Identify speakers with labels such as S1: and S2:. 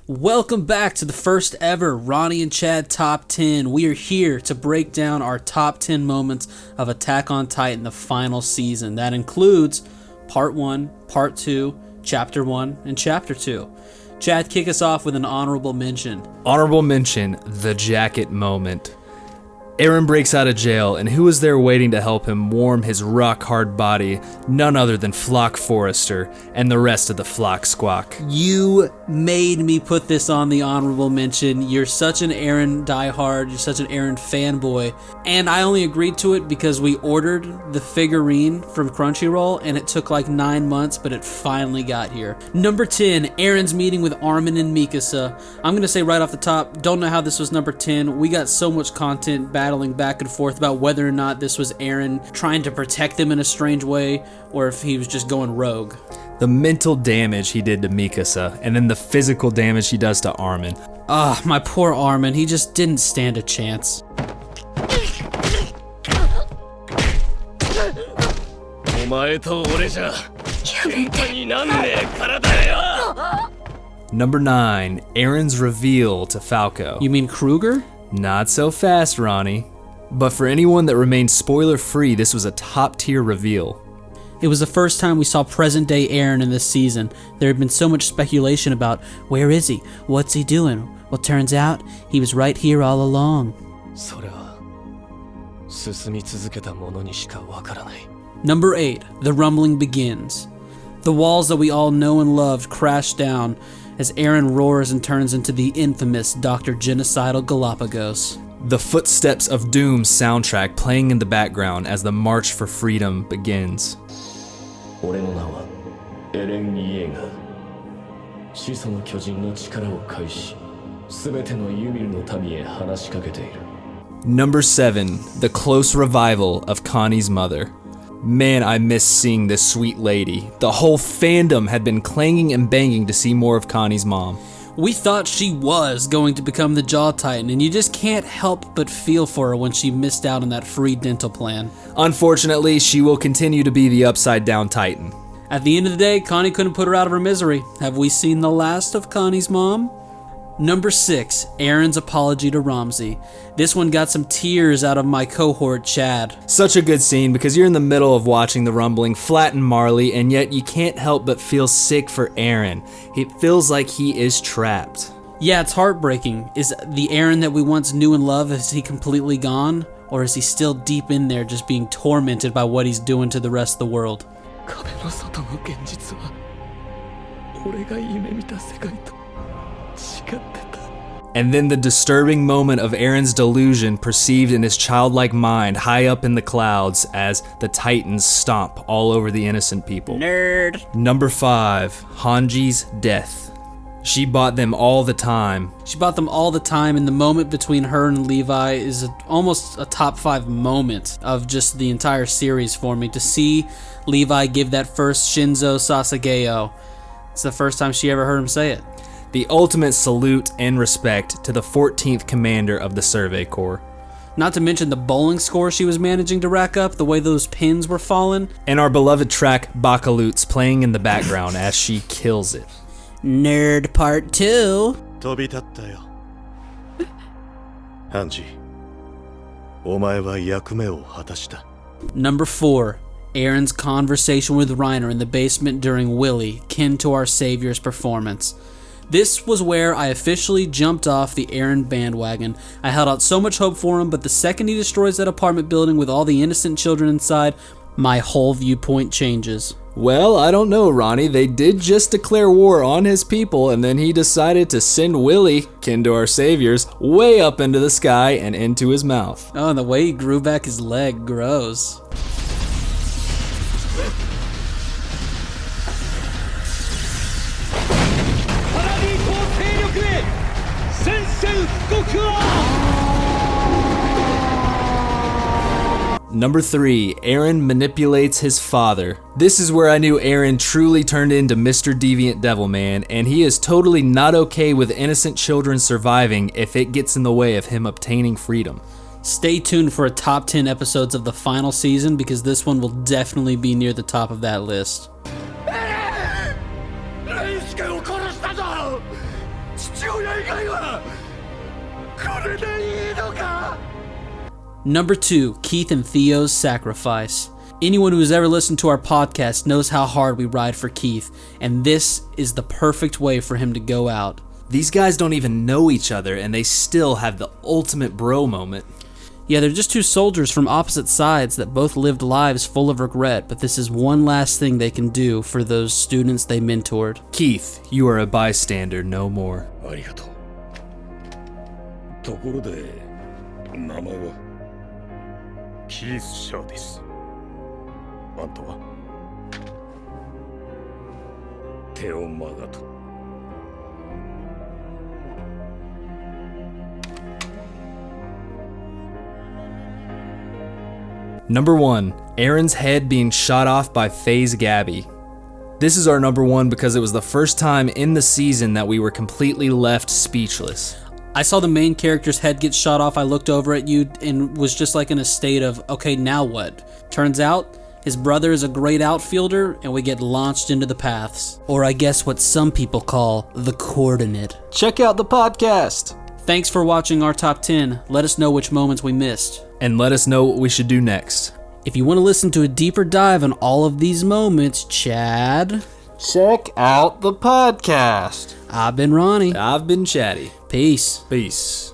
S1: Welcome back to the first ever Ronny and Chad Top 10. We are here to break down our top 10 moments of Attack on Titan, the final season. That includes Part 1, Part 2, Chapter 1, and Chapter 2. Chad, kick us off with an honorable mention.
S2: Honorable mention, the jacket moment. Eren breaks out of jail, and who is there waiting to help him warm his rock-hard body? None other than Flock Forrester and the rest of the Flock Squawk.
S1: You made me put this on the honorable mention. You're such an Eren diehard, you're such an Eren fanboy, and I only agreed to it because we ordered the figurine from Crunchyroll, and it took like 9 months, but it finally got here. Number 10, Eren's meeting with Armin and Mikasa. I'm going to say right off the top, don't know how this was number 10. We got so much content battling back and forth about whether or not this was Eren trying to protect them in a strange way, or if he was just going rogue.
S2: The mental damage he did to Mikasa, and then the physical damage he does to Armin.
S1: My poor Armin, he just didn't stand a chance.
S2: Number 9, Eren's reveal to Falco.
S1: You mean Kruger?
S2: Not so fast, Ronnie. But for anyone that remained spoiler-free, this was a top-tier reveal.
S1: It was the first time we saw present-day Eren in this season. There had been so much speculation about, where is he? What's he doing? Well, turns out, he was right here all along. Number 8, the rumbling begins. The walls that we all know and loved crash down as Eren roars and turns into the infamous Dr. Genocidal Galapagos.
S2: The Footsteps of Doom soundtrack playing in the background as the March for Freedom begins. Number 7, the close revival of Connie's mother. Man, I miss seeing this sweet lady. The whole fandom had been clanging and banging to see more of Connie's mom.
S1: We thought she was going to become the Jaw Titan, and you just can't help but feel for her when she missed out on that free dental plan.
S2: Unfortunately, she will continue to be the Upside Down Titan.
S1: At the end of the day, Connie couldn't put her out of her misery. Have we seen the last of Connie's mom? Number 6, Eren's apology to Ramsey. This one got some tears out of my cohort, Chad.
S2: Such a good scene because you're in the middle of watching the rumbling flatten Marley, and yet you can't help but feel sick for Eren. It feels like he is trapped.
S1: Yeah, it's heartbreaking. Is the Eren that we once knew and loved, is he completely gone? Or is he still deep in there just being tormented by what he's doing to the rest of the world?
S2: And then the disturbing moment of Eren's delusion perceived in his childlike mind high up in the clouds as the Titans stomp all over the innocent people.
S1: Nerd.
S2: Number 5, Hanji's death. She bought them all the time.
S1: She bought them all the time, and the moment between her and Levi is almost a top 5 moment of just the entire series for me. To see Levi give that first Shinzo Sasageo, it's the first time she ever heard him say it.
S2: The ultimate salute and respect to the 14th commander of the Survey Corps.
S1: Not to mention the bowling score she was managing to rack up, the way those pins were falling.
S2: And our beloved track Bakaloots playing in the background as she kills it.
S1: Nerd Part 2. Number 4. Eren's conversation with Reiner in the basement during Willy, kin to our Savior's performance. This was where I officially jumped off the Eren bandwagon. I held out so much hope for him, but the second he destroys that apartment building with all the innocent children inside, my whole viewpoint changes.
S2: Well, I don't know, Ronnie. They did just declare war on his people, and then he decided to send Willy, kin to our saviors, way up into the sky and into his mouth.
S1: Oh, and the way he grew back his leg, gross.
S2: Number 3, Eren manipulates his father. This is where I knew Eren truly turned into Mr. Deviant Devilman, and he is totally not okay with innocent children surviving if it gets in the way of him obtaining freedom.
S1: Stay tuned for a top 10 episodes of the final season, because this one will definitely be near the top of that list. Number 2, Keith and Theo's sacrifice. Anyone who has ever listened to our podcast knows how hard we ride for Keith, and this is the perfect way for him to go out.
S2: These guys don't even know each other, and they still have the ultimate bro moment.
S1: Yeah, they're just two soldiers from opposite sides that both lived lives full of regret, but this is one last thing they can do for those students they mentored.
S2: Keith, you are a bystander no more.
S3: ありがとう。ところで、名前はキース・シャーです。あんたはテオ・マガト。
S2: Number 1, Aaron's head being shot off by FaZe Gabby. This is our number 1 because it was the first time in the season that we were completely left speechless.
S1: I saw the main character's head get shot off. I looked over at you and was just like in a state of, okay, now what? Turns out, his brother is a great outfielder and we get launched into the paths. Or I guess what some people call the coordinate.
S2: Check out the podcast!
S1: Thanks for watching our top 10. Let us know which moments we missed.
S2: And let us know what we should do next.
S1: If you want to listen to a deeper dive on all of these moments, Chad,
S2: check out the podcast.
S1: I've been Ronnie.
S2: I've been Chatty.
S1: Peace.
S2: Peace.